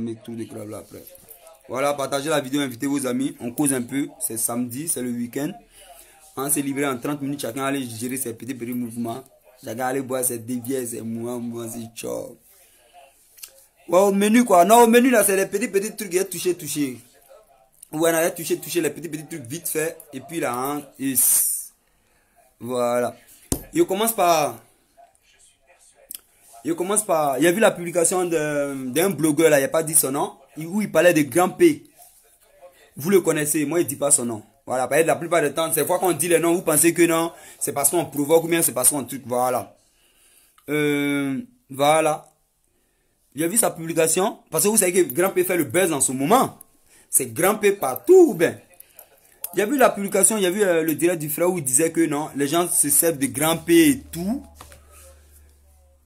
mes tours de club là après. Voilà, partagez la vidéo, invitez vos amis. On cause un peu. C'est samedi, c'est le week-end. On s'est livré en 30 minutes. Chacun allait gérer ses petits mouvements. Chacun allait boire ses déviers, ses moi, c'est chaud. Ouais, au menu quoi. Non, au menu là, c'est les petits trucs. Il y a touché. Ouais, on a touché les petits trucs vite fait. Et puis là, hein, voilà. Il commence par. Il y a vu la publication d'un blogueur là, il n'y a pas dit son nom, où il parlait de Grand P. Vous le connaissez, moi il ne dit pas son nom. Voilà, la plupart du temps, c'est fois qu'on dit les noms, vous pensez que non, c'est parce qu'on provoque ou bien c'est parce qu'on truc, voilà. Voilà. Il a vu sa publication, parce que vous savez que Grand P fait le buzz en ce moment. C'est Grand P partout, ben. Il a vu la publication, il y a vu le direct du frère où il disait que non, les gens se servent de Grand P et tout.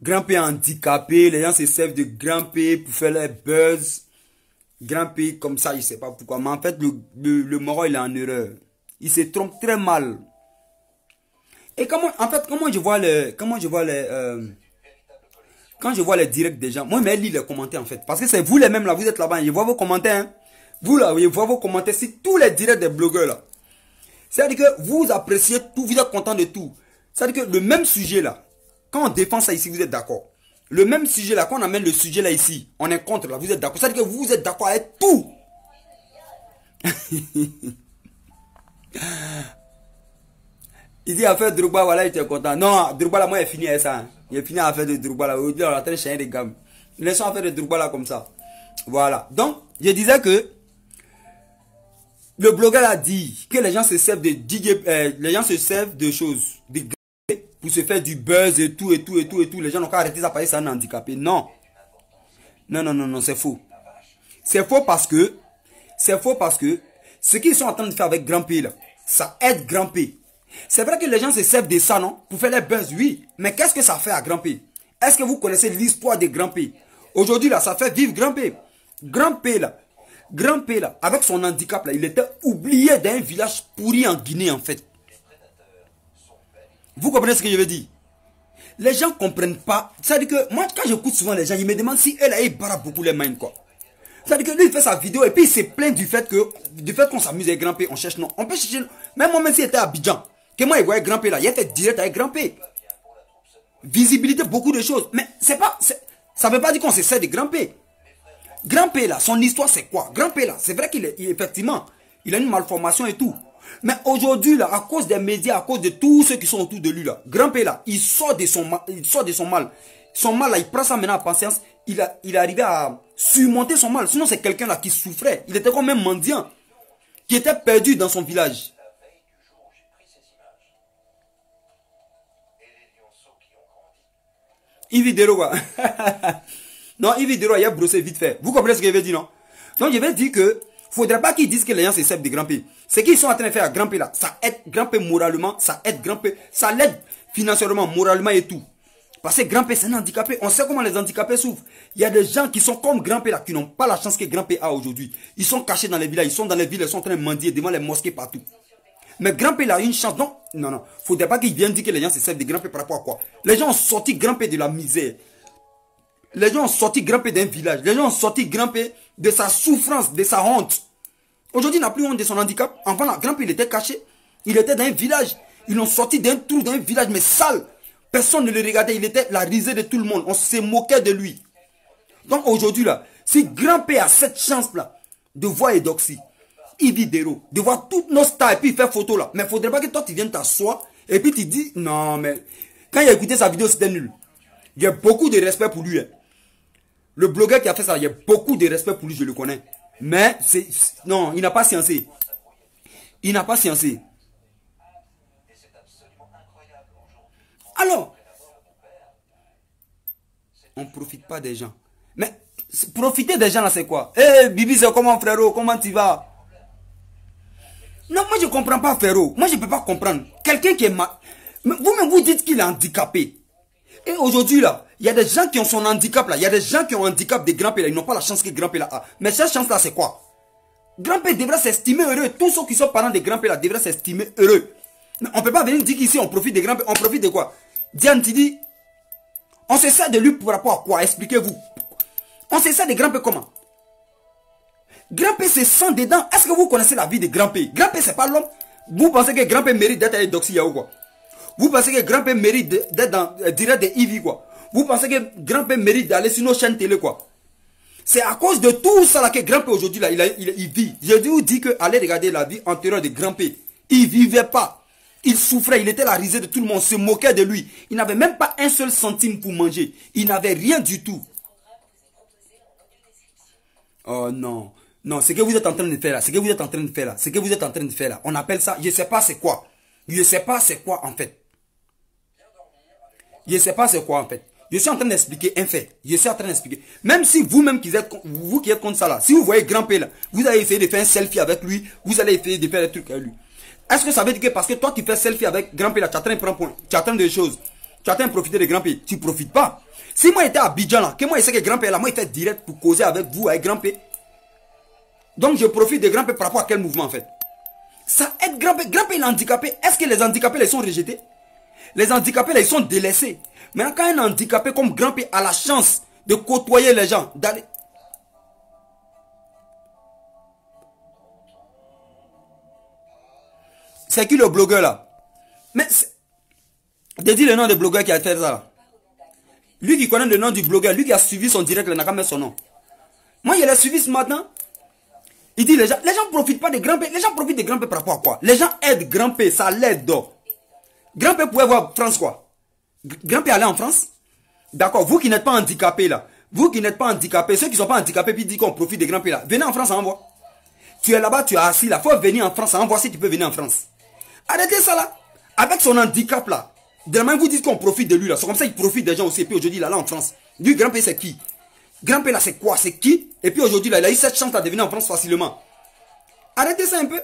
Grand P handicapé, les gens se servent de Grand P pour faire les buzz. Grand P comme ça, je ne sais pas pourquoi. Mais en fait, le Moro, il est en erreur. Il se trompe très mal. Et comment je vois les directs des gens, moi, je lis les commentaires en fait. Parce que c'est vous les mêmes là, vous êtes là-bas, je vois vos commentaires. Hein. Vous là, je vois vos commentaires sur tous les directs des blogueurs là. C'est-à-dire que vous appréciez tout, vous êtes content de tout. C'est-à-dire que le même sujet là, quand on défend ça ici, vous êtes d'accord. Le même sujet là, quand on amène le sujet là ici, on est contre là, vous êtes d'accord. C'est-à-dire que vous êtes d'accord avec tout. Il dit affaire Drogba, voilà, il était content. Non, Drogba là, moi, il est fini avec ça. Hein. Il est fini à faire de Drogba là. Aujourd'hui, on est en train de changer des gammes. Laissons affaire de Drogba là comme ça. Voilà. Donc, je disais que le blogueur a dit que les gens se servent de les gens se servent de choses. Pour se faire du buzz et tout. Les gens n'ont qu'à arrêter ça parce que c'est un handicapé. Non. Non, c'est faux. C'est faux parce que ce qu'ils sont en train de faire avec Grand P là, ça aide Grand P. C'est vrai que les gens se servent de ça, non? Pour faire les buzz, oui. Mais qu'est-ce que ça fait à Grand P? Est-ce que vous connaissez l'histoire de Grand P? Aujourd'hui là, ça fait vivre Grand P. Grand P là, avec son handicap là, il était oublié d'un village pourri en Guinée en fait. Vous comprenez ce que je veux dire? Les gens ne comprennent pas. C'est-à-dire que moi, quand j'écoute souvent les gens, ils me demandent si elle a barre beaucoup les mains, quoi. C'est-à-dire que lui, il fait sa vidéo et puis il se plaint du fait qu'on s'amuse avec Grand P. On cherche non. On peut chercher. Même moi-même s'il était à Abidjan, que moi, il voyait Grand P là, il était direct avec Grand P. Visibilité, beaucoup de choses. Mais c'est pas. Ça ne veut pas dire qu'on se sert de Grand P. Grand P là, son histoire c'est quoi? Grand P là, c'est vrai effectivement, il a une malformation et tout. Mais aujourd'hui, là, à cause des médias, à cause de tous ceux qui sont autour de lui, là, Grand P, là, il sort de son mal. Son mal, là, il prend ça maintenant en patience. Il est arrivé à surmonter son mal. Sinon, c'est quelqu'un là qui souffrait. Il était comme un mendiant qui était perdu dans son village. Yves Dero, quoi. Non, Yves Dero, il a brossé vite fait. Vous comprenez ce que je veux dire, non? Donc, je vais dire que faudrait pas qu'ils disent que les gens se servent de Grand P. Ce qu'ils sont en train de faire à Grand P là, ça aide Grand P moralement, ça aide Grand P, ça l'aide financièrement, moralement et tout. Parce que Grand P c'est un handicapé, on sait comment les handicapés souffrent. Il y a des gens qui sont comme Grand P là, qui n'ont pas la chance que Grand P a aujourd'hui. Ils sont cachés dans les villages, ils sont dans les villes, ils sont en train de mendier devant les mosquées partout. Mais Grand P là a une chance, non, faudrait pas qu'ils viennent dire que les gens se servent de Grand P par rapport à quoi. Les gens ont sorti Grand P de la misère. Les gens ont sorti Grand P d'un village. Les gens ont sorti Grand P de sa souffrance, de sa honte. Aujourd'hui, il n'a plus honte de son handicap. Enfin, là, Grand P, il était caché. Il était dans un village. Ils l'ont sorti d'un trou, d'un village, mais sale. Personne ne le regardait. Il était la risée de tout le monde. On se moquait de lui. Donc aujourd'hui, là, si Grand P a cette chance-là de voir Edoxy, Yves Dero, de voir toutes nos stars et puis il fait photo là. Mais il ne faudrait pas que toi, tu viennes t'asseoir et puis tu dis, non, mais quand il a écouté sa vidéo, c'était nul. Il y a beaucoup de respect pour lui. Hein. Le blogueur qui a fait ça, il y a beaucoup de respect pour lui, je le connais. Mais, non, il n'a pas sciencé. Il n'a pas sciencé. Alors, on ne profite pas des gens. Mais, profiter des gens là, c'est quoi? Eh, Bibi, c'est comment, frérot? Comment tu vas? Non, moi, je ne comprends pas, frérot. Moi, je ne peux pas comprendre. Quelqu'un qui est mal. Vous-même, vous dites qu'il est handicapé. Et aujourd'hui, là, il y a des gens qui ont son handicap, là. Il y a des gens qui ont un handicap de Grand P, là. Ils n'ont pas la chance que Grand P, là, a. Mais cette chance-là, c'est quoi? Grand P devrait s'estimer heureux. Tous ceux qui sont parents de Grand P, là, devraient s'estimer heureux. Mais on ne peut pas venir dire qu'ici, on profite de Grand P. On profite de quoi? Diane, tu dis, on se sert de lui par rapport à quoi? Expliquez-vous. On se sert de Grand P comment? Grand P, c'est sans dedans. Est-ce que vous connaissez la vie de Grand P? Grand P, c'est pas l'homme. Vous pensez que Grand P mérite d'être avec Doxy Yao, quoi? Vous pensez que Grand P mérite d'être dans direct de Ivy, quoi? Vous pensez que Grand P mérite d'aller sur nos chaînes télé, quoi? C'est à cause de tout ça là que Grand P aujourd'hui, là, il vit. Je vous dis que allez regarder la vie antérieure de Grand P. Il vivait pas. Il souffrait, il était la risée de tout le monde, se moquait de lui. Il n'avait même pas un seul centime pour manger. Il n'avait rien du tout. Oh non. Non, ce que vous êtes en train de faire là, ce que vous êtes en train de faire là, ce que vous êtes en train de faire là, on appelle ça, je ne sais pas c'est quoi. Je ne sais pas c'est quoi en fait. Je ne sais pas c'est quoi en fait. Je suis en train d'expliquer un fait. Je suis en train d'expliquer. Même si vous-même qui êtes contre ça là, si vous voyez Grand P là, vous allez essayer de faire un selfie avec lui, vous allez essayer de faire des trucs avec lui. Est-ce que ça veut dire que parce que toi tu fais selfie avec Grand P là, tu es en train de prendre point, tu attends des choses, tu attends de profiter de Grand P, tu ne profites pas. Si moi j'étais à Abidjan là, que moi je sais que Grand P là, moi il fait direct pour causer avec vous, avec Grand P. Donc je profite de Grand P par rapport à quel mouvement en fait? Ça aide Grand P. Grand P il est handicapé. Est-ce que les handicapés là, ils sont rejetés? Les handicapés là, ils sont délaissés. Maintenant quand un handicapé comme Grand P a la chance de côtoyer les gens, d'aller... C'est qui le blogueur là? Mais de dire le nom du blogueur qui a fait ça là. Lui qui connaît le nom du blogueur, lui qui a suivi son direct, il n'a qu'à mettre son nom. Moi je l'ai suivi ce matin. Il dit les gens profitent pas de Grand P. Les gens profitent de Grand P par rapport à quoi? Les gens aident Grand P, ça l'aide. Grand P pouvait voir France quoi? Grand P allait en France? D'accord, vous qui n'êtes pas handicapés là, vous qui n'êtes pas handicapés, ceux qui ne sont pas handicapés puis disent qu'on profite de Grand P là, venez en France, envoie. Tu es là-bas, tu es assis là, faut venir en France, envoie si tu peux venir en France. Arrêtez ça là. Avec son handicap là, demain vous dites qu'on profite de lui là, c'est comme ça il profite des gens aussi. Et puis aujourd'hui il est là en France. Lui Grand P c'est qui? Grand P là c'est quoi? C'est qui? Et puis aujourd'hui là, il a eu cette chance de venir en France facilement. Arrêtez ça un peu.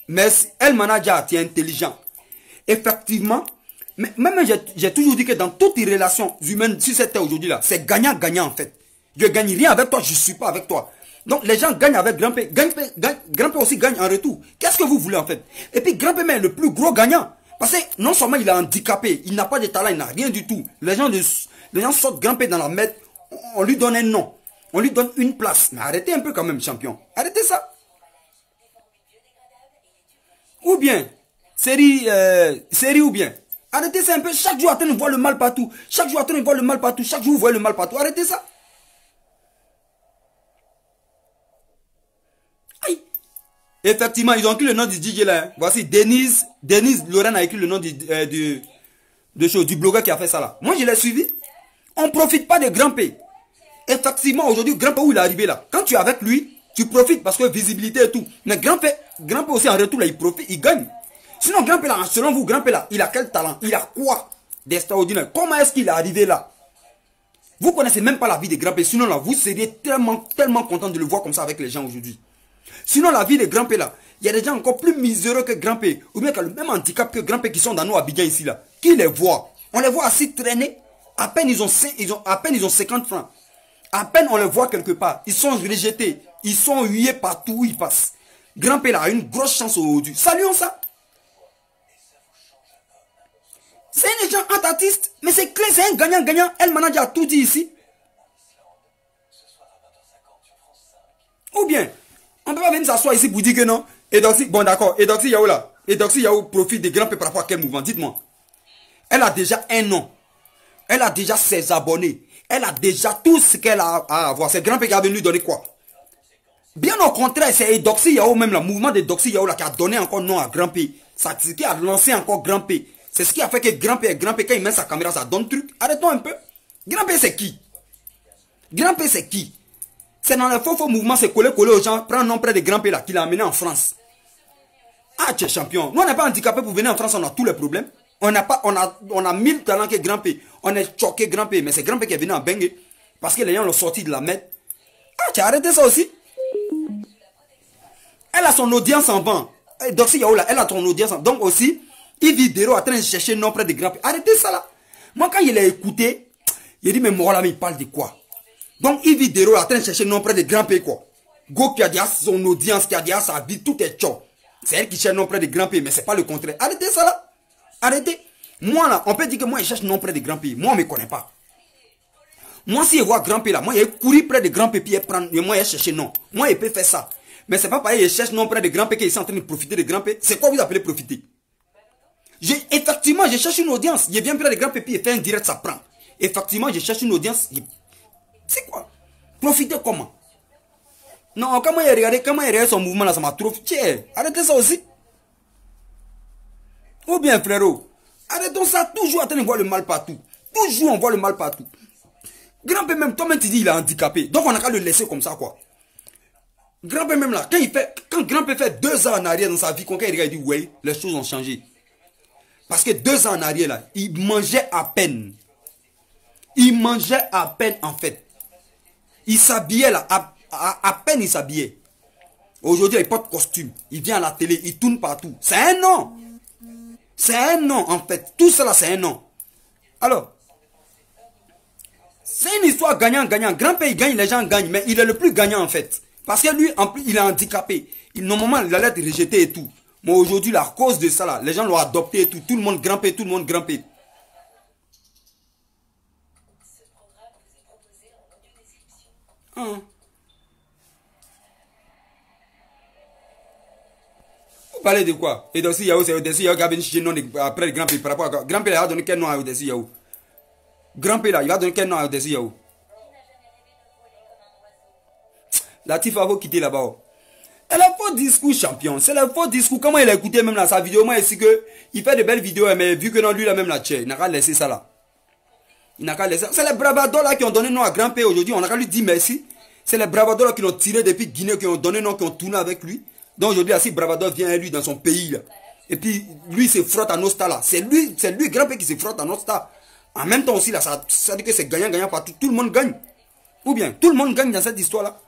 Mais El Manager, tu es intelligent. Effectivement, mais même j'ai toujours dit que dans toutes les relations humaines sur cette terre aujourd'hui là, c'est gagnant-gagnant en fait. Je ne gagne rien avec toi, je ne suis pas avec toi. Donc les gens gagnent avec Grand P. Grand P aussi gagne en retour. Qu'est-ce que vous voulez en fait? Et puis Grand P est le plus gros gagnant. Parce que non seulement il est handicapé, il n'a pas de talent, il n'a rien du tout. Les gens sortent Grand P dans la merde, on lui donne un nom. On lui donne une place. Mais arrêtez un peu quand même, champion. Arrêtez ça. Ou bien, série ou bien. Arrêtez ça un peu. Chaque jour, attendez de voir le mal partout. Chaque jour, attendez de voir le mal partout. Chaque jour, vous voyez le mal partout. Arrêtez ça. Aïe. Effectivement, ils ont écrit le nom du DJ là. Hein. Voici Denise Lorraine a écrit le nom du blogueur qui a fait ça là. Moi, je l'ai suivi. On ne profite pas de Grand P. Effectivement, aujourd'hui, Grand P où il est arrivé là. Quand tu es avec lui, tu profites parce que visibilité et tout. Mais Grand P aussi en retour là, il profite, il gagne. Sinon, Grand P là, selon vous, Grand P là, il a quel talent? Il a quoi d'extraordinaire? Comment est-ce qu'il est arrivé là? Vous connaissez même pas la vie de Grand P. Sinon là, vous seriez tellement content de le voir comme ça avec les gens aujourd'hui. Sinon, la vie de Grand P là, il y a des gens encore plus miséreux que Grand P. Ou bien qui ont le même handicap que Grand P qui sont dans nos Abidjan ici là. Qui les voit? On les voit assis traîner. À peine ils ont 50 francs. À peine on les voit quelque part. Ils sont rejetés. Ils sont hués partout où ils passent. Grand P là a une grosse chance aujourd'hui. Saluons ça. C'est un gens antatistes. Mais c'est clair, c'est un gagnant-gagnant. El Manager a tout dit ici. Ou bien, on ne peut pas venir s'asseoir ici pour dire que non. Et Doxy, bon d'accord. Et Doxy Yao là. Et Doxy Yao profite de Grand P par rapport à quel mouvement? Dites-moi. Elle a déjà un nom. Elle a déjà ses abonnés. Elle a déjà tout ce qu'elle a à avoir. C'est Grand P qui a venu lui donner quoi? Bien au contraire, c'est Doxy Yao même, le mouvement de Doxy Yao là, qui a donné encore nom à Grand P. C'est ce qui a lancé encore Grand P. C'est ce qui a fait que Grand P, quand il met sa caméra, ça donne truc. Arrêtons un peu. Grand P c'est qui? Grand P c'est qui? C'est dans le faux mouvement, c'est coller aux gens, prendre nom près de Grand P là, qu'il a amené en France. Ah, tu es champion. Nous on n'est pas handicapé pour venir en France, on a tous les problèmes. On a 1000 talents que Grand P. On est choqué Grand P, mais c'est Grand P qui est venu en Bengue. Parce que les gens l'ont sorti de la merde. Ah, tu as arrêté ça aussi? Elle a son audience en vent. Doxy Yao là, elle a ton audience en vent. Donc aussi, Yves Dero en train de chercher nom près de Grand P. Arrêtez ça là. Moi quand il a écouté, il dit mais Morola, mais il parle de quoi? Donc Yves Dero en train de chercher nom près de Grand P quoi. Go qui a déjà son audience, qui a déjà sa vie, tout est chaud. C'est elle qui cherche nom près de Grand P, mais c'est pas le contraire. Arrêtez ça là. Arrêtez. Moi là, on peut dire que moi je cherche nom près de Grand P. Moi on me connaît pas. Moi, si je vois grand-père là, moi, il courir près de grand-père, puis moi, il chercher non. Moi, il peut faire ça. Mais c'est pas pareil, il cherche non près de grand-père, qu'il est en train de profiter de grand-père. C'est quoi vous appelez profiter? Effectivement, je cherche une audience. Il vient près de grand-père, puis il fait un direct, ça prend. Effectivement, je cherche une audience. C'est quoi? Profiter comment? Non, comment il regarde son mouvement là, ça m'a trop... Tiens, arrêtez ça aussi. Ou bien, frérot, arrêtons ça, toujours en train de voir le mal partout. Toujours on voit le mal partout. Grand-père même, toi-même tu dis il est handicapé. Donc on n'a qu'à le laisser comme ça quoi. Grand-père même là, quand grand-père fait 2 ans en arrière dans sa vie, quand il regarde, il dit ouais, les choses ont changé. Parce que 2 ans en arrière là, il mangeait à peine. Il mangeait à peine en fait. Il s'habillait là, à peine il s'habillait. Aujourd'hui il porte costume, il vient à la télé, il tourne partout. C'est un nom. C'est un nom en fait. Tout cela c'est un nom. Alors, c'est une histoire gagnant-gagnant. Grand-père il gagne, les gens gagnent, mais il est le plus gagnant en fait. Parce que lui, en plus, il est handicapé. Normalement, il allait être rejeté et tout. Mais aujourd'hui, à cause de ça, là, les gens l'ont adopté et tout. Tout le monde grand-père, tout le monde grand-père. Vous parlez de quoi? Et donc, si Yahoo, c'est Odessi Yahoo qui a venu chercher non après le grand-père. Par rapport à grand-père, il va donner quel nom à Odessi Yahoo? Grand-père, là, il va donner quel nom à Odessi Yahoo? Latif a faut quitter là-bas. Elle a faux discours champion. C'est le faux discours. Comment il a écouté même dans sa vidéo? Moi, ici que il fait de belles vidéos, mais vu que non, lui, là même la tchè, il n'a qu'à laisser ça là. Il n'a qu'à laisser ça. C'est les bravados là qui ont donné nom à grand-père aujourd'hui. On n'a qu'à lui dire merci. C'est les bravados là qui l'ont tiré depuis Guinée, qui ont donné nom, qui ont tourné avec lui. Donc aujourd'hui, si Bravado vient lui dans son pays là, et puis lui se frotte à nos stars là. C'est lui grand-père qui se frotte à nos stars. En même temps aussi là, ça dit que c'est gagnant-gagnant partout. Tout le monde gagne. Ou bien, tout le monde gagne dans cette histoire là.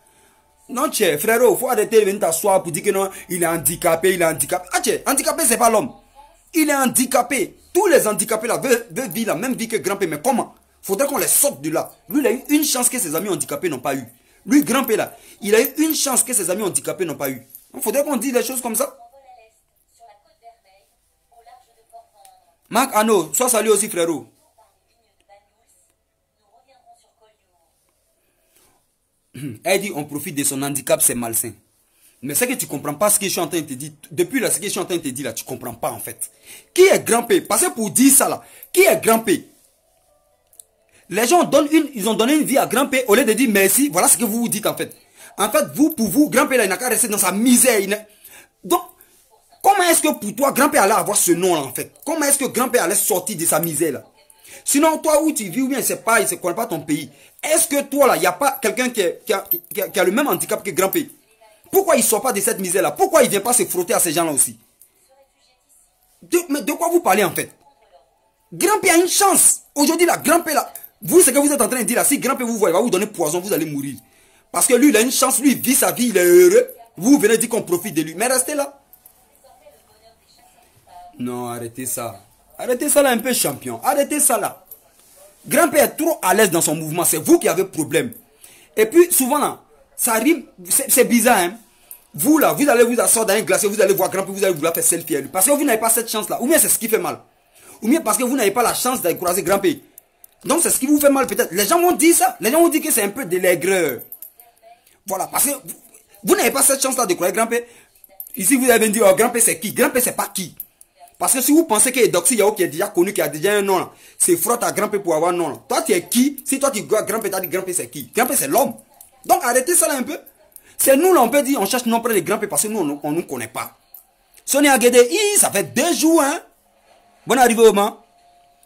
Non, tchè, frérot, il faut arrêter de venir t'asseoir pour dire que non, il est handicapé, il est handicapé. Ah, tchè, handicapé, c'est pas l'homme. Il est handicapé. Tous les handicapés là veulent vivre la même vie que grand-père. Mais comment? Faudrait qu'on les sorte de là. Lui, il a eu une chance que ses amis handicapés n'ont pas eu. Lui, grand-père là, il a eu une chance que ses amis handicapés n'ont pas eu. Il faudrait qu'on dise des choses comme ça. Marc Anno, sois salué aussi, frérot. Elle dit on profite de son handicap, c'est malsain. Mais c'est que tu ne comprends pas ce que je suis en train de te dire. Depuis là, ce que je suis en train de te dire là, tu ne comprends pas en fait. Qui est grand-père? Parce que pour dire ça là, qui est grand-père? Les gens ils ont donné une vie à grand-père au lieu de dire merci. Voilà ce que vous vous dites en fait. En fait, pour vous, grand-père là, il n'a qu'à rester dans sa misère. Donc, comment est-ce que pour toi, grand-père allait avoir ce nom là en fait? Comment est-ce que grand-père allait sortir de sa misère là? Sinon, toi où tu vis, ou bien il ne connaît pas ton pays. Est-ce que toi là, il n'y a pas quelqu'un qui a le même handicap que grand-père? Pourquoi il ne sort pas de cette misère là? Pourquoi il ne vient pas se frotter à ces gens là aussi? Mais de quoi vous parlez en fait? Grand-père a une chance. Aujourd'hui là, grand-père là, vous ce que vous êtes en train de dire là, si grand-père vous voit, il va vous donner poison, vous allez mourir. Parce que lui, il a une chance, lui, il vit sa vie, il est heureux. Vous venez dire qu'on profite de lui. Mais restez là. Non, arrêtez ça. Arrêtez ça là un peu, champion. Arrêtez ça là. Grand-père est trop à l'aise dans son mouvement. C'est vous qui avez problème. Et puis, souvent là, ça rime. C'est bizarre, hein. Vous là, vous allez vous asseoir dans un glacier, vous allez voir grand-père, vous allez vouloir faire selfie à lui. Parce que vous n'avez pas cette chance là. Ou bien c'est ce qui fait mal. Ou bien parce que vous n'avez pas la chance d'aller croiser grand-père. Donc c'est ce qui vous fait mal peut-être. Les gens vont dire ça. Les gens vont dire que c'est un peu de l'aigreur. Voilà, parce que vous n'avez pas cette chance-là de croire grand-père. Ici, vous avez dit, oh, grand-père, c'est qui? Grand-père, c'est pas qui? Parce que si vous pensez que Doxy Yahoo qui est déjà connu, qui a déjà un nom, c'est frotte à grand-père pour avoir un nom. Toi, tu es qui? Si toi, tu vois grand-père, tu as dit grand-père, c'est qui? Grand-père, c'est l'homme. Donc, arrêtez ça là un peu. C'est nous, là, on peut dire, on cherche non près de grand-père parce que nous, on ne nous connaît pas. Sonia Guédé, ça fait 2 jours, hein? Bonne arrivée au moment.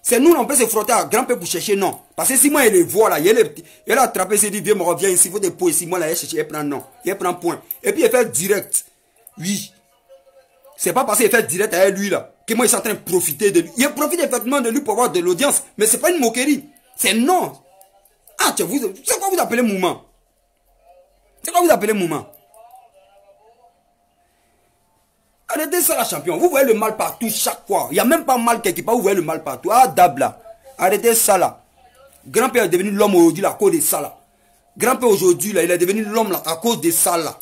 C'est nous, on peut se frotter à grand-père pour chercher non. Parce que si moi, il les voit là, il a attrapé, il s'est dit, viens, me reviens ici, il faut des pots ici. Moi, là, il cherche, il prend non. Il prend point. Et puis, il fait direct. Oui. C'est pas parce qu'il fait direct avec lui là, que moi, il est en train de profiter de lui. Il profite effectivement de lui pour avoir de l'audience. Mais c'est pas une moquerie. C'est non. Ah, c'est quoi vous appelez mouvement? C'est quoi vous appelez mouvement? Arrêtez ça, la champion. Vous voyez le mal partout chaque fois. Il n'y a même pas mal quelque part. Vous voyez le mal partout. Ah, Dabla. Arrêtez ça là. Grand-père est devenu l'homme aujourd'hui à cause de ça là. Grand-père aujourd'hui là, il est devenu l'homme là à cause de ça là.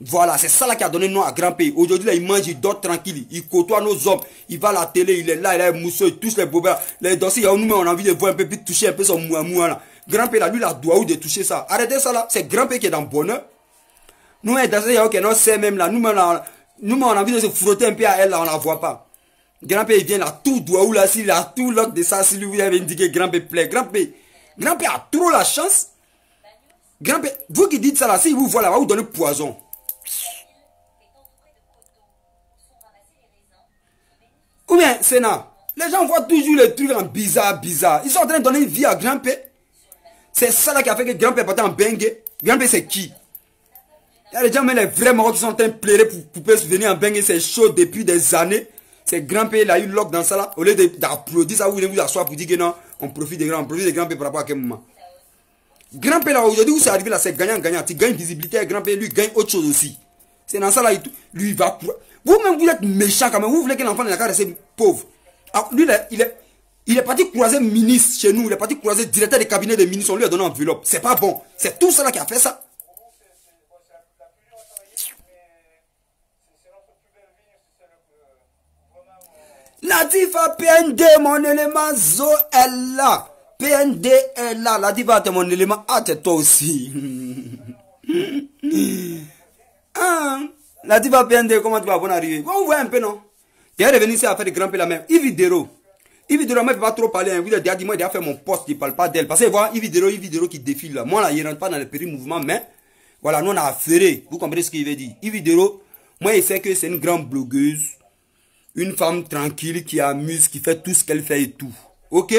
Voilà, c'est ça là qui a donné nom à grand-père. Aujourd'hui là, il mange, il dort tranquille. Il côtoie nos hommes. Il va à la télé, il est là, il a un mousseau, il touche les bobins. Les dossiers, nous, on a envie de voir un peu, puis toucher un peu son mouamouan là. Grand-père là, lui, il a droit de toucher ça. Arrêtez ça là. C'est grand-père qui est dans le bonheur. Nous, dans ce ok, non, c'est même là. Nous, on a envie de se frotter un peu à elle là, on la voit pas. Grand-père, il vient là, tout doigt ou là, s'il a tout l'autre de ça, si lui, il avait indiqué grand-père plaît. Grand-père a trop la chance. Grand-père, vous qui dites ça là, si vous voit là, va vous donner poison. Ou bien, Sénat, les gens voient toujours les trucs en bizarre. Ils sont en train de donner vie à grand-père. C'est ça là qui a fait que grand-père partait en bengue. Grand-père, c'est qui? Il y a des gens, mais les vrais morts qui sont en train de pleurer pour venir en bengue. C'est chaud depuis des années. C'est grand-père, il a eu l'oc dans ça là. Au lieu d'applaudir ça, vous voulez vous asseoir pour dire que non, on profite des grand-père par rapport à quel moment. Grand-père là, aujourd'hui, où c'est arrivé là, c'est gagnant-gagnant. Tu gagnes visibilité, grand-père, lui, gagne autre chose aussi. C'est dans ça là, lui, il va. Vous-même, vous êtes méchant quand même. Vous voulez que l'enfant n'a qu'à rester pauvre. Alors, lui, il est parti croiser ministre chez nous. Il est parti croiser directeur des cabinets des ministres. On lui a donné une enveloppe. C'est pas bon. C'est tout ça là qui a fait ça. La diva PND, mon élément Zo est là. PND est là. La diva, t'es mon élément. Ah, t'es toi aussi. Ah, la diva PND, comment tu vas bon arriver? Vous voyez un peu, non? Il est revenu ici à faire des grands-pères la même. Yvidero, moi, je ne peux pas trop parler. Vous avez dit, moi, il a fait mon poste, il ne parle pas d'elle. Parce que, voilà, Yvidero qui défile là. Moi, là, il ne rentre pas dans le péri-mouvement, mais, voilà, nous, on a affairé. Vous comprenez ce qu'il veut dire? Yvidero, moi, il sait que c'est une grande blogueuse. Une femme tranquille qui amuse, qui fait tout ce qu'elle fait et tout. Ok?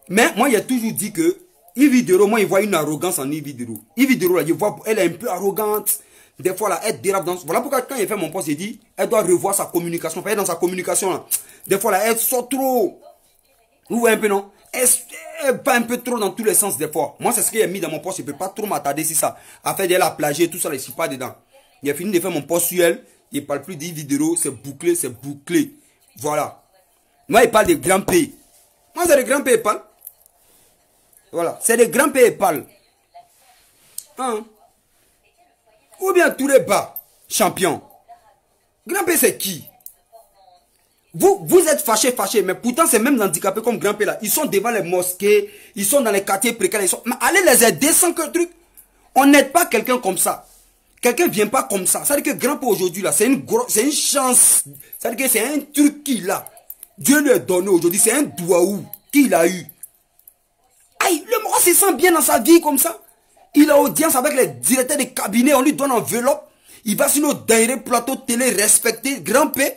Mais moi, il a toujours dit que Yvidero, moi, il voit une arrogance en Yvidero. Yvidero, là, je vois, elle est un peu arrogante. Des fois, là, elle dérape dans... Voilà pourquoi, quand il fait mon poste, il dit, elle doit revoir sa communication. Parce que dans sa communication, là, des fois, là, elle sort trop. Vous voyez un peu, non? Elle va un peu trop dans tous les sens, des fois. Moi, c'est ce qu'il a mis dans mon poste. Je ne peux pas trop m'attarder sur ça. Après, elle a plagié, tout ça, je ne suis pas dedans. Il a fini de faire mon poste sur elle. Il ne parle plus d'Yvidero, c'est bouclé, c'est bouclé. Voilà. Moi, il parle de grand-père. Moi, c'est des grands-pères, il parle. Voilà. C'est des grands-pères, il parle. Hein? Ou bien tous les bas, champions. Grand-père, c'est qui? Vous êtes fâchés, mais pourtant, c'est même handicapés comme grand-père là. Ils sont devant les mosquées, ils sont dans les quartiers précaires. Mais allez les aider sans que truc. On n'aide pas quelqu'un comme ça. Quelqu'un ne vient pas comme ça. Ça veut dire que grand-père aujourd'hui, là, c'est une chance. Ça veut dire que c'est un truc qu'il a. Dieu lui a donné aujourd'hui. C'est un douaou qu'il a eu. Aïe, le mort se sent bien dans sa vie comme ça. Il a audience avec les directeurs des cabinets. On lui donne enveloppe. Il va sur nos derniers plateaux télé respectés. Grand-père.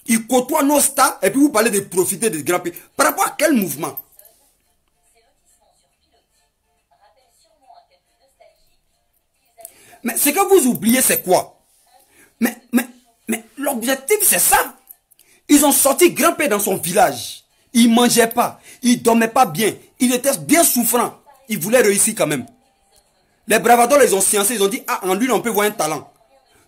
Il côtoie nos stars. Et puis vous parlez de profiter de grand-père. Par rapport à quel mouvement? Mais ce que vous oubliez, c'est quoi? Mais l'objectif, c'est ça. Ils ont sorti grand-père dans son village. Il ne mangeait pas. Il ne dormait pas bien. Il était bien souffrant. Il voulait réussir quand même. Les bravadors, ils ont sciencé. Ils ont dit, ah, en lui, on peut voir un talent.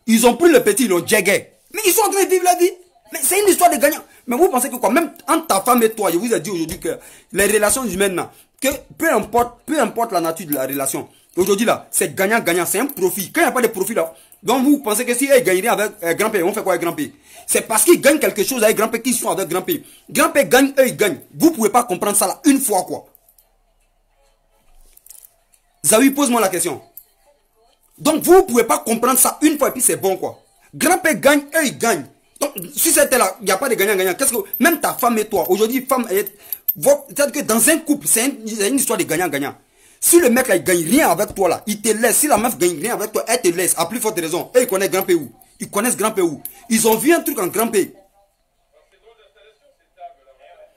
Ils ont pris le petit, ils l'ont djégué. Mais ils sont en train de vivre la vie. Mais c'est une histoire de gagnant. Mais vous pensez que quoi? Même entre ta femme et toi, je vous ai dit aujourd'hui que les relations humaines, là, que peu importe la nature de la relation, aujourd'hui là, c'est gagnant-gagnant, c'est un profit. Quand il n'y a pas de profit là, donc vous pensez que si ils gagneraient avec grand-père, on fait quoi avec grand-père? C'est parce qu'ils gagnent quelque chose avec grand-père qu'ils sont avec grand-père. Grand-père gagne, eux ils gagnent. Vous ne pouvez pas comprendre ça là une fois quoi. Zawi, pose-moi la question. Donc vous ne pouvez pas comprendre ça une fois et puis c'est bon quoi. Grand-père gagne, eux ils gagnent. Donc si c'était là, il n'y a pas de gagnant-gagnant. Qu'est-ce que même ta femme et toi, aujourd'hui femme, c'est-à-dire que dans un couple, c'est une histoire de gagnant-gagnant. Si le mec là, il gagne rien avec toi là, il te laisse. Si la meuf gagne rien avec toi, elle te laisse. À plus forte raison. Et ils connaissent grand-père où? Ils connaissent grand-père où? Ils ont vu un truc en grand-père.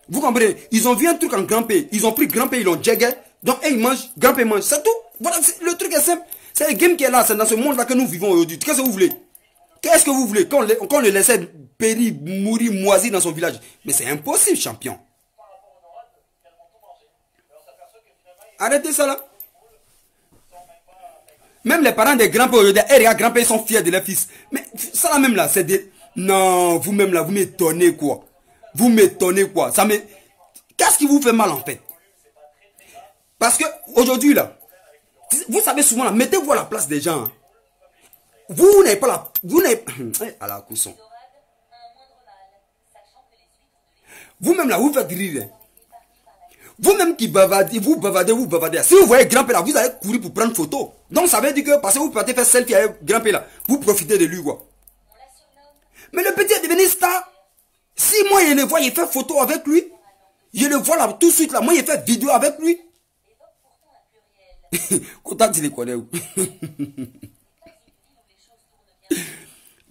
Vous comprenez? Ils ont vu un truc en grand-père. Ils ont pris grand-père, ils l'ont djégué. Donc, ils mangent, grand-père mange. C'est tout. Voilà, le truc est simple. C'est le game qui est là. C'est dans ce monde-là que nous vivons aujourd'hui. Qu'est-ce que vous voulez? Qu'est-ce que vous voulez? Qu'on le laissait périr, mourir, moisir dans son village. Mais c'est impossible, champion. Arrêtez ça là. Même les parents des grands-pères aujourd'hui, regarde, grands-pères ils sont fiers de leur fils. Mais ça là même là, c'est des... Non, vous-même là, vous m'étonnez quoi. Vous m'étonnez quoi. Ça me... Qu'est-ce qui vous fait mal en fait? Parce que aujourd'hui là, vous savez souvent là, mettez-vous à la place des gens. Hein. Vous n'avez pas la... Vous n'avez... à la cousson. Vous-même là, vous faites rire. Vous-même qui bavardez, vous bavardez. Si vous voyez Grand-Père là, vous allez courir pour prendre photo. Donc ça veut dire que parce que vous partez faire selfie avec Grand-Père là, vous profitez de lui quoi. Mais le petit est devenu star. Si moi je le vois, il fait photo avec lui. Je le vois là tout de suite là, moi il fait vidéo avec lui. Content tu les connais où?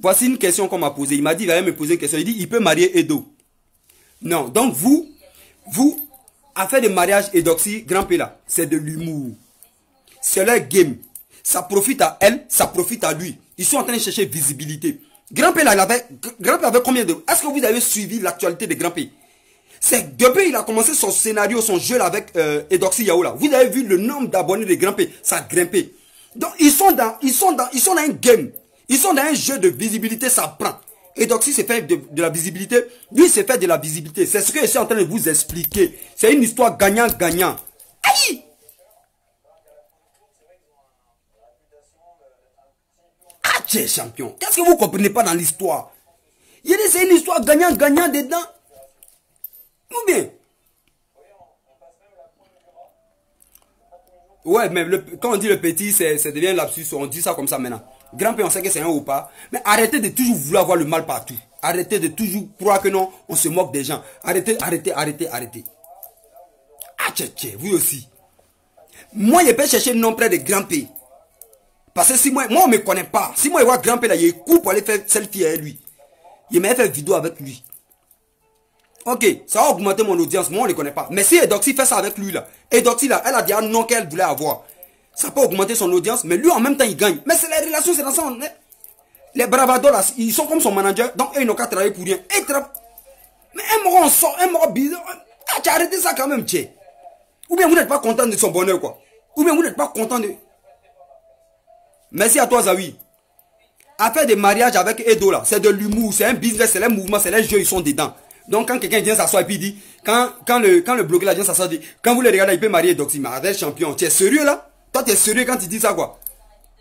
Voici une question qu'on m'a posée. Il m'a dit, il va me poser une question. Il dit, il peut marier Edo. Non, donc vous, affaire de mariage Eudoxie, Grand-Père là, c'est de l'humour. C'est leur game. Ça profite à elle, ça profite à lui. Ils sont en train de chercher visibilité. Grand-Père là, Grand-Père avait combien de... Est-ce que vous avez suivi l'actualité de Grand-Père? C'est depuis il a commencé son scénario, son jeu là avec Eudoxie Yao là. Vous avez vu le nombre d'abonnés de Grand-Père, ça a grimpé. Donc ils sont dans un game. Ils sont dans un jeu de visibilité, ça prend. Eudoxie s'est fait de la visibilité. Lui s'est fait de la visibilité. C'est ce que je suis en train de vous expliquer. C'est une histoire gagnant-gagnant. Aïe! Ah, tiens, champion. Qu'est-ce que vous ne comprenez pas dans l'histoire? Il y a c'est une histoire gagnant-gagnant dedans. Ou bien? Ouais, mais quand on dit le petit, ça devient lapsus. On dit ça comme ça maintenant. Grand-père, on sait que c'est un ou pas. Mais arrêtez de toujours vouloir voir le mal partout. Arrêtez de toujours croire que non, on se moque des gens. Arrêtez. Ah, tché, vous aussi. Moi, je peux chercher le nom près de Grand-père. Parce que si moi, on ne me connaît pas. Si moi, je vois Grand-père là, il court pour aller faire selfie avec lui. Il m'a fait vidéo avec lui. Ok, ça va augmenter mon audience. Moi, on ne le connaît pas. Mais si Eudoxie fait ça avec lui là, Eudoxie là, elle a dit un nom qu'elle voulait avoir. Ça peut augmenter son audience, mais lui en même temps il gagne. Mais c'est la relation, c'est dans ça. Les bravados là, ils sont comme son manager, donc eux ils n'ont qu'à travailler pour rien. Mais un moment on sort, un moment bizarre. Ah, tu as arrêté ça quand même, tchè. Ou bien vous n'êtes pas content de son bonheur quoi. Ou bien vous n'êtes pas content de... Merci à toi Zawi. Affaire de mariage avec Edo là, c'est de l'humour, c'est un business, c'est un mouvement, c'est les jeux, ils sont dedans. Donc quand quelqu'un vient s'asseoir et puis il dit, quand le bloqué là vient s'asseoir, il dit, quand vous le regardez, il peut marier Eudoxie, mais avec champion. Tu es sérieux là? Toi, tu es sérieux quand tu dis ça, quoi?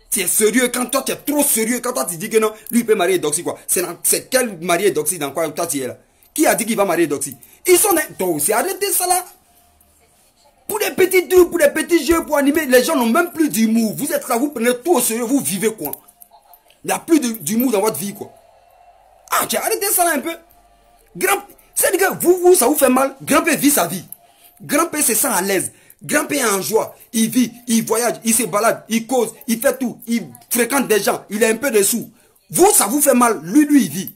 Tu es sérieux quand toi, tu es trop sérieux quand toi, tu dis que non, lui, il peut marier Eudoxie, quoi? C'est quel marier Eudoxie dans quoi toi, tu es là? Qui a dit qu'il va marier Eudoxie? Ils sont... Toi aussi, arrêtez ça là. Pour des petits trucs, pour des petits jeux, pour animer, les gens n'ont même plus d'humour. Vous êtes là, vous prenez tout au sérieux, vous vivez quoi? Il n'y a plus d'humour dans votre vie, quoi. Ah, tiens, arrêtez ça là un peu. C'est-à-dire que vous, ça vous fait mal. Grand-père vit sa vie. Grand-père se sent à l'aise. Grand-père est en joie, il vit, il voyage, il se balade, il cause, il fait tout, il fréquente des gens, il a un peu de sous. Vous, ça vous fait mal, lui, il vit.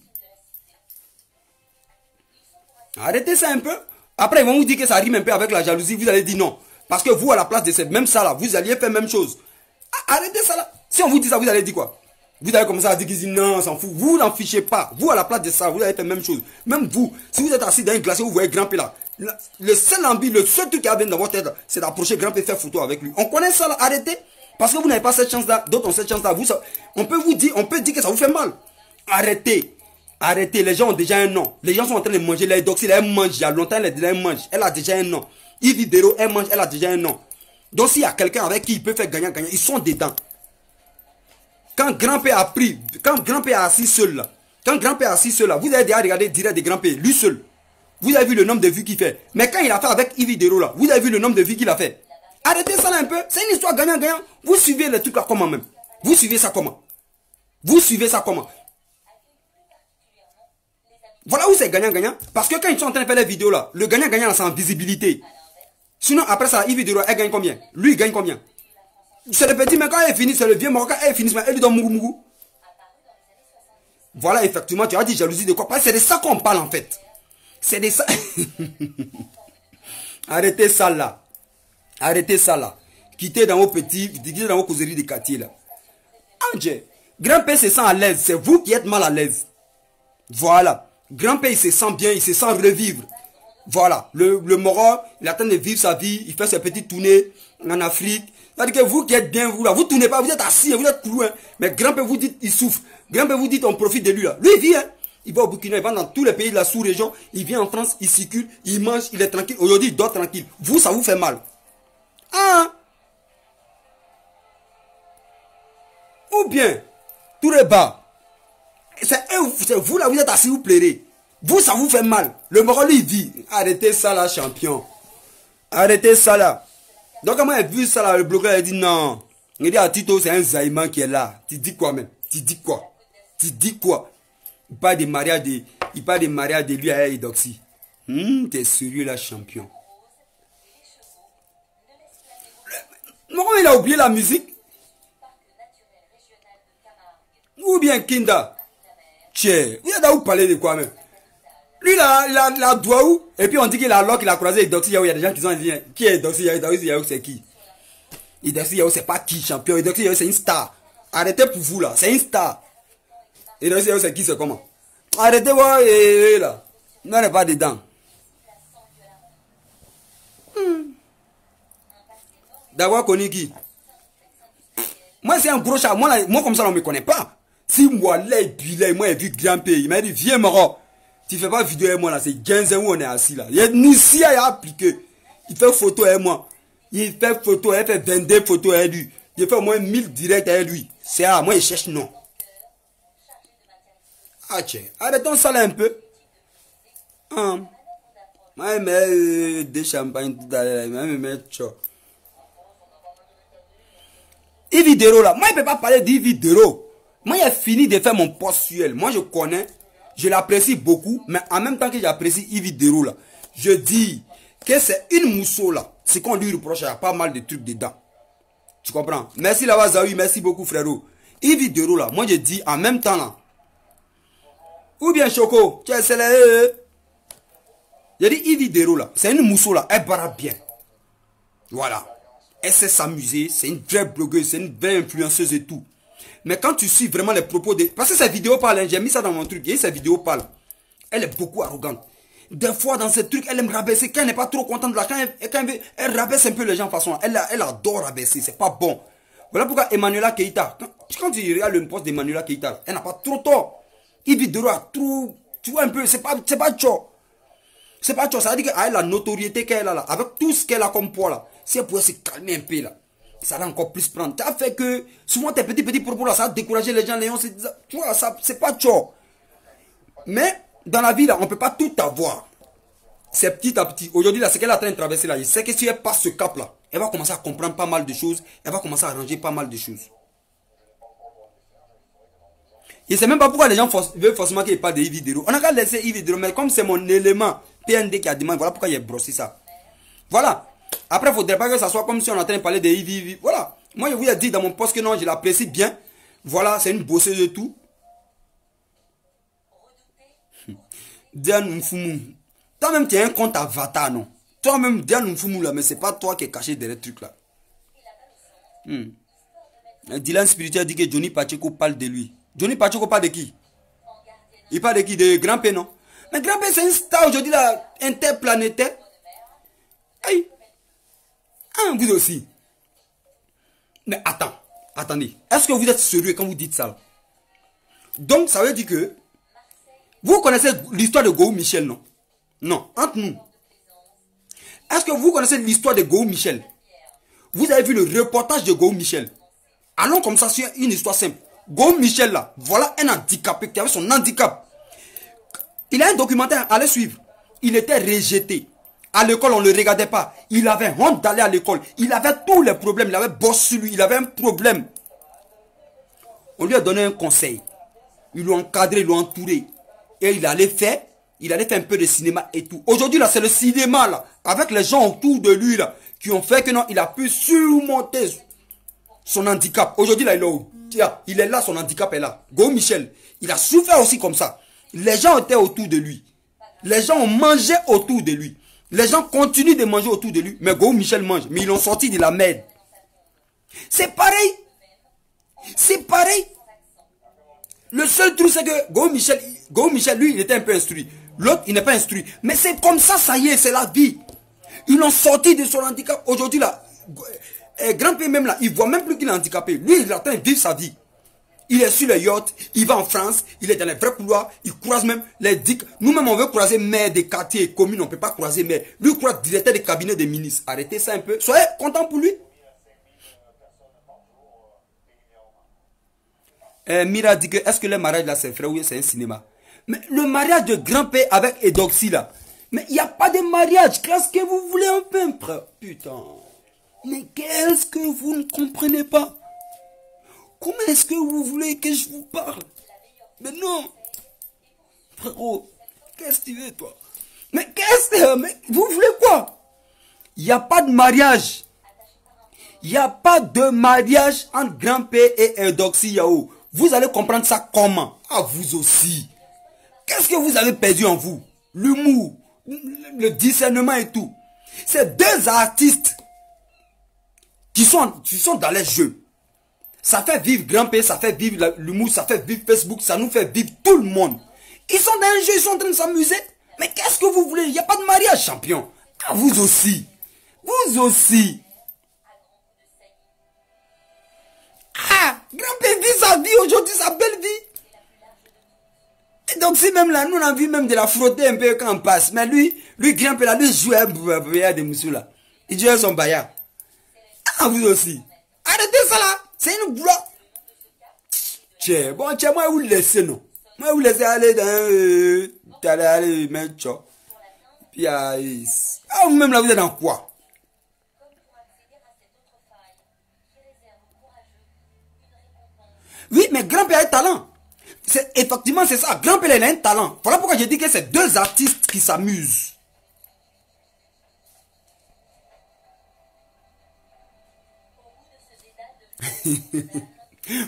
Arrêtez ça un peu. Après, ils vont vous dire que ça rime un peu avec la jalousie, vous allez dire non. Parce que vous, à la place de cette même ça là, vous alliez faire la même chose. Arrêtez ça là. Si on vous dit ça, vous allez dire quoi? Vous allez commencer à dire qu'ils disent non, on s'en fout. Vous n'en fichez pas. Vous, à la place de ça, vous allez faire la même chose. Même vous, si vous êtes assis dans une glacier, vous voyez Grand-Père là. Le seul envie, le seul truc qui a bien dans votre tête, c'est d'approcher Grand-Père faire photo avec lui. On connaît ça là, arrêtez. Parce que vous n'avez pas cette chance-là, d'autres ont cette chance-là. On peut dire que ça vous fait mal. Arrêtez. Arrêtez, les gens ont déjà un nom. Les gens sont en train de manger les Eudoxie, elle mange, il y a longtemps, elle mange. Elle a déjà un nom. Yves Ibero, elle mange, elle a déjà un nom. Donc s'il y a quelqu'un avec qui il peut faire gagnant, ils sont dedans. Quand Grand-Père a pris, quand Grand-Père est assis seul là, vous avez déjà regardé direct de Grand-Père, lui seul. Vous avez vu le nombre de vues qu'il fait. Mais quand il a fait avec Yves Ibero là, vous avez vu le nombre de vues qu'il a fait. Arrêtez ça là un peu. C'est une histoire gagnant-gagnant. Vous suivez le truc là comment même? Vous suivez ça comment? Voilà où c'est gagnant-gagnant. Parce que quand ils sont en train de faire les vidéos là, le gagnant-gagnant c'est en visibilité. Sinon après ça, Yves Ibero, elle gagne combien? Lui il gagne combien? C'est le petit, mais quand elle finit, c'est le vieux Marocain, elle finit, elle lui donne mougou. Voilà, effectivement, tu as dit jalousie de quoi? Parce que c'est de ça qu'on parle en fait. C'est de ça. Arrêtez ça là. Arrêtez ça là. Quittez dans vos petits, quittez dans vos causeries de quartier là. Angé, Grand-Père se sent à l'aise, c'est vous qui êtes mal à l'aise. Voilà. Grand-Père il se sent bien, il se sent revivre. Voilà. Le Moro, il attend de vivre sa vie, il fait ses petites tournées en Afrique. C'est-à-dire que vous qui êtes bien, vous là, vous ne tournez pas, vous êtes assis, vous êtes loin. Mais Grand-Père vous dit, il souffre. Grand-Père vous dit, on profite de lui là. Lui, il vit, hein. Il va au Burkina, il va dans tous les pays de la sous-région. Il vient en France, il circule, il mange, il est tranquille. Aujourd'hui, il dort tranquille. Vous, ça vous fait mal. Ah! Ou bien, tout le bas. C'est vous là, vous êtes assis, vous pleurez. Vous, ça vous fait mal. Le Moro, lui, il vit. Arrêtez ça là, champion. Arrêtez ça là. Donc, quand moi j'ai vu ça là, le bloqueur a dit non. Il dit à Tito, c'est un Zaïman qui est là. Tu dis quoi même? Tu dis quoi? Tu dis quoi? Il parle des mariages de lui à Edoxy. T'es sérieux là, champion. Comment il a oublié la musique? Ou bien Kinda? Tchè, il a où parler de quoi même? Lui, il a doigt où? Et puis on dit qu'il a alors qu'il a croisé Edoxy Yahoo. Il y a des gens qui ont dit qui est Edoxy Yahoo? Edoxy Yahoo, c'est qui? Edoxy Yahoo, c'est pas qui, champion? Edoxy Yahoo, c'est une star. Arrêtez pour vous là, c'est une star. Edoxy Yahoo, c'est qui, c'est comment? Arrêtez voir, là. Non, n'est pas dedans. D'avoir connu qui? Moi, c'est un gros chat. Moi, comme ça, on ne me connaît pas. Si moi, là, moi, j'ai vu grand pays. Il m'a dit, viens, Maro. Tu fais pas vidéo avec moi, là. C'est 15 ans où on est assis, là. Il y a Nissia, il a appliqué. Il fait photo avec moi. Il fait photo, il fait 22 photos avec lui. Il fait au moins 1000 directs avec lui. C'est à moi, il cherche non. Ah, tiens. Arrêtons ça là un peu. Moi, mais des champagnes tout à l'heure. Moi, mais tcho. Ividero là, moi je ne peux pas parler d'Ividero. Moi j'ai fini de faire mon post sur elle. Moi je connais, je l'apprécie beaucoup, mais en même temps que j'apprécie Ividero là, je dis que c'est une mousseau là. Ce qu'on lui reproche, il y a pas mal de trucs dedans. Tu comprends? Merci là-bas Zawi, merci beaucoup frérot. Ividero là, moi je dis en même temps là. Ou bien Choco, tu es célèbre. J'ai dit Ividero là, c'est une mousseau là, elle barre bien. Voilà. Elle sait s'amuser, c'est une vraie blogueuse, c'est une vraie influenceuse et tout. Mais quand tu suis vraiment les propos de... Parce que sa vidéo parle, hein, j'ai mis ça dans mon truc, et sa vidéo parle. Elle est beaucoup arrogante. Des fois, dans ces trucs, elle aime rabaisser. Quand elle n'est pas trop contente de la... elle rabaisse un peu les gens de façon... Elle adore rabaisser, c'est pas bon. Voilà pourquoi Emmanuela Keita, quand tu regardes le poste d'Emmanuela Keita, elle n'a pas trop tort. Ibidoro a trop... Tu vois un peu, c'est pas tcho. C'est pas tcho, ça veut dire qu'avec la notoriété qu'elle a là, avec tout ce qu'elle a comme poids là, si elle pouvait se calmer un peu là, ça va encore plus prendre. Ça fait que souvent tes petits propos là, ça va décourager les gens. Les gens, tu vois, c'est pas tcho. Mais dans la vie là, on ne peut pas tout avoir. C'est petit à petit. Aujourd'hui là, ce qu'elle est en train de traverser là, je sais que si elle passe ce cap là, elle va commencer à comprendre pas mal de choses. Elle va commencer à arranger pas mal de choses. Je ne sais même pas pourquoi les gens veulent forcément qu'il n'y ait pas de Ividero. On a qu'à laisser Ividero, mais comme c'est mon élément PND qui a demandé, voilà pourquoi il a brossé ça. Voilà. Après, il ne faudrait pas que ça soit comme si on est en train de parler de Ivi. Voilà. Moi, je vous ai dit dans mon post que non, je l'apprécie bien. Voilà, c'est une bosseuse de tout. Diane Mfumu. Toi-même, tu as un compte avatar, non? Toi-même, Diane Mfumu, là, mais c'est pas toi qui es caché derrière le truc, là. Dylan Spirituel dit que Johnny Pacheco parle de lui. Johnny Pacheco parle de qui? Il parle de qui? De Grand P, non? Mais Grand P, c'est une star aujourd'hui, là, interplanétaire. Hey. Ah, vous aussi. Mais attendez. Est-ce que vous êtes sérieux quand vous dites ça? Donc, ça veut dire que vous connaissez l'histoire de Gou Michel, non? Non, entre nous. Est-ce que vous connaissez l'histoire de Gou Michel? Vous avez vu le reportage de Gou Michel? Allons comme ça sur une histoire simple. Gou Michel, là, voilà un handicapé qui avait son handicap. Il a un documentaire, allez suivre. Il était rejeté. À l'école, on ne le regardait pas. Il avait honte d'aller à l'école. Il avait tous les problèmes. Il avait bossé sur lui. Il avait un problème. On lui a donné un conseil. Ils l'ont encadré, ils l'ont entouré. Et il allait faire un peu de cinéma et tout. Aujourd'hui, là, c'est le cinéma, là. Avec les gens autour de lui, là. Qui ont fait que non, il a pu surmonter son handicap. Aujourd'hui, là, il est là, son handicap est là. Gou Michel, il a souffert aussi comme ça. Les gens étaient autour de lui. Les gens ont mangé autour de lui. Les gens continuent de manger autour de lui. Mais Gou Michel mange. Mais ils l'ont sorti de la merde. C'est pareil. C'est pareil. Le seul truc, c'est que Gou Michel, lui, il était un peu instruit. L'autre, il n'est pas instruit. Mais c'est comme ça y est, c'est la vie. Ils l'ont sorti de son handicap. Aujourd'hui, là, Grand P même là, il ne voit même plus qu'il est handicapé. Lui, il est en train de vivre sa vie. Il est sur les yachts, il va en France, il est dans les vrais couloirs, il croise même les dicks. Nous-mêmes, on veut croiser maire des quartiers et communes, on ne peut pas croiser maire. Lui, il croise directeur des cabinets des ministres. Arrêtez ça un peu. Soyez content pour lui. Mira dit que, est-ce que le mariage là, c'est vrai ou c'est un cinéma? Mais le mariage de Grand P avec Edoxy là, Mais il n'y a pas de mariage. Qu'est-ce que vous voulez un peu, frère? Putain. Mais qu'est-ce que vous ne comprenez pas? Comment est-ce que vous voulez que je vous parle? Mais non. Frérot, qu'est-ce que tu veux, toi? Mais qu'est-ce que... Mais vous voulez quoi? Il n'y a pas de mariage. Il n'y a pas de mariage entre Grand-P et Eudoxie Yao. Vous allez comprendre ça comment? Ah, vous aussi. Qu'est-ce que vous avez perdu en vous? L'humour, le discernement et tout. C'est deux artistes qui sont dans les jeux. Ça fait vivre Grand-P, ça fait vivre l'humour, ça fait vivre Facebook, ça nous fait vivre tout le monde. Ils sont dans les jeux, ils sont en train de s'amuser. Mais qu'est-ce que vous voulez? Il n'y a pas de mariage, champion. Ah, vous aussi. Vous aussi. Ah, Grand-P vit sa vie aujourd'hui, sa belle vie. Et donc si même là, nous on a envie même de la frotter un peu quand on passe. Mais lui Grand-P là, lui joue un bayard de monsieur là. Il joue son bayard. Ah, vous aussi. Arrêtez ça là. C'est une gloire. Tiens, bon, tiens, moi vous laissez non. Moi vous laissez aller dans... aller mettre ça. Puis ah, vous-même là, vous êtes dans quoi? Oui, mais Grand-P a un talent. Effectivement, c'est ça. Grand-P a un talent. Voilà pourquoi j'ai dit que c'est deux artistes qui s'amusent.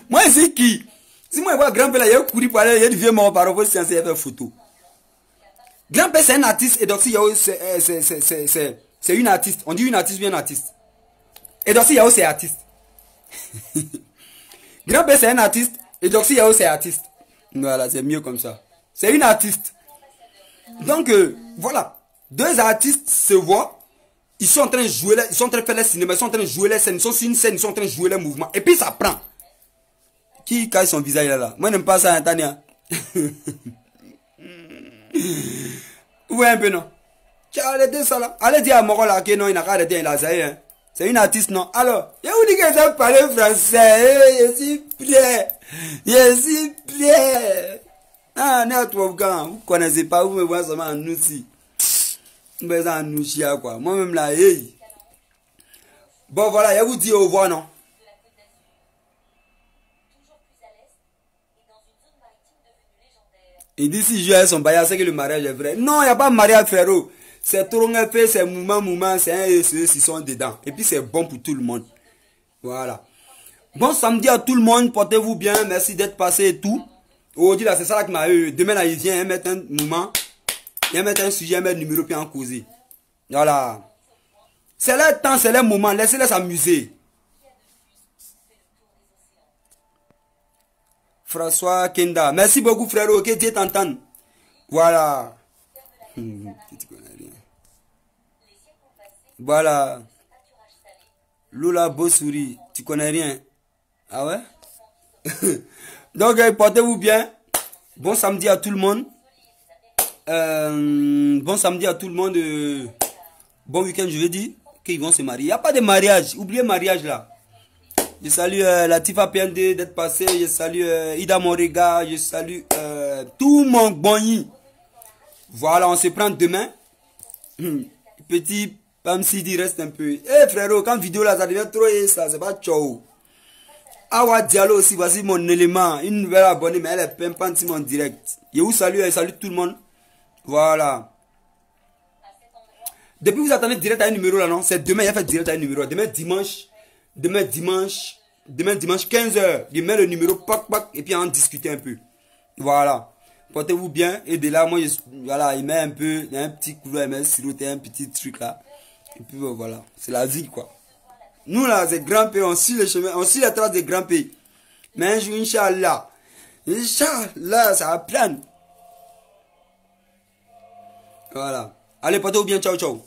Moi, c'est qui? Si moi je vois Grand-P là, il y a couru pour aller, il y a du vieux mort par rapport à ce qu'il y a fait photo. Grand-P c'est un artiste et donc Yao c'est une artiste. On dit une artiste bien artiste. Et donc Yao c'est artiste. Grand-P c'est un artiste et donc Yao c'est artiste. Voilà, c'est mieux comme ça. C'est une artiste. Donc voilà, deux artistes se voient. Ils sont en train de jouer, ils sont en train de faire le cinéma, ils sont en train de jouer les scènes, ils sont sur une scène, ils sont en train de jouer les mouvements. Et puis ça prend. Qui cache son visage là? Moi, je n'aime pas ça, hein, Tania. Vous voyez un peu, non? Tu as arrêté ça là. Allez dire à Moro là que non, il n'a pas arrêté, il a zaï, hein. C'est une artiste, non? Alors, il y a où dit que ça parle français? Je suis prêt. Je suis prêt. Ah, vous connaissez pas, vous me voyez seulement en nous si. Mais en nous chia quoi. Moi-même là, hey. Bon, voilà, je vous dis au revoir, non? Il dit si je son bail, c'est que le mariage est vrai. Non, il n'y a pas de mariage, frérot. C'est trop fait, c'est mouvement, c'est un ceux qui sont dedans. Et puis c'est bon pour tout le monde. Voilà. Bon samedi à tout le monde, portez-vous bien, merci d'être passé et tout. Aujourd'hui là, c'est ça là qui m'a eu. Demain là, il vient mettre un mouvement, il mettre un sujet, mettre un numéro, puis en causer. Voilà. C'est leur temps, c'est leur moment, laissez-les s'amuser. François Kenda. Merci beaucoup, frérot. Que Dieu t'entende. Voilà. Voilà. Lula Bossouri. Tu connais rien. Ah ouais? Donc, portez-vous bien. Bon samedi à tout le monde. Bon samedi à tout le monde. Bon week-end, je veux dire. Qu'ils vont se marier. Il n'y a pas de mariage. Oubliez le mariage là. Je salue Latifa PND d'être passé. Je salue Ida Morega. Je salue tout mon bonny. Voilà, on se prend demain. Petit Pam Sidi reste un peu. Eh frérot, quand vidéo là, ça devient trop ça, c'est pas ciao. Awa Diallo aussi, voici mon élément. Une nouvelle abonnée, mais elle est pimpante sur mon direct. Je vous salue, je salue tout le monde. Voilà. Depuis vous attendez direct à un numéro là, non? C'est demain, il a fait direct à un numéro. Demain dimanche 15h, je mets le numéro, pac, et puis on discute un peu. Voilà. Portez-vous bien. Et de là, moi, voilà, il met un peu, il y a un petit couloir, il met siroté un petit truc là. Et puis voilà, c'est la vie quoi. Nous là, c'est Grand-P, on suit le chemin, on suit les traces de Grand-P. Mais un jour, Inch'Allah, ça va prendre. Voilà. Allez, portez-vous bien, ciao, ciao.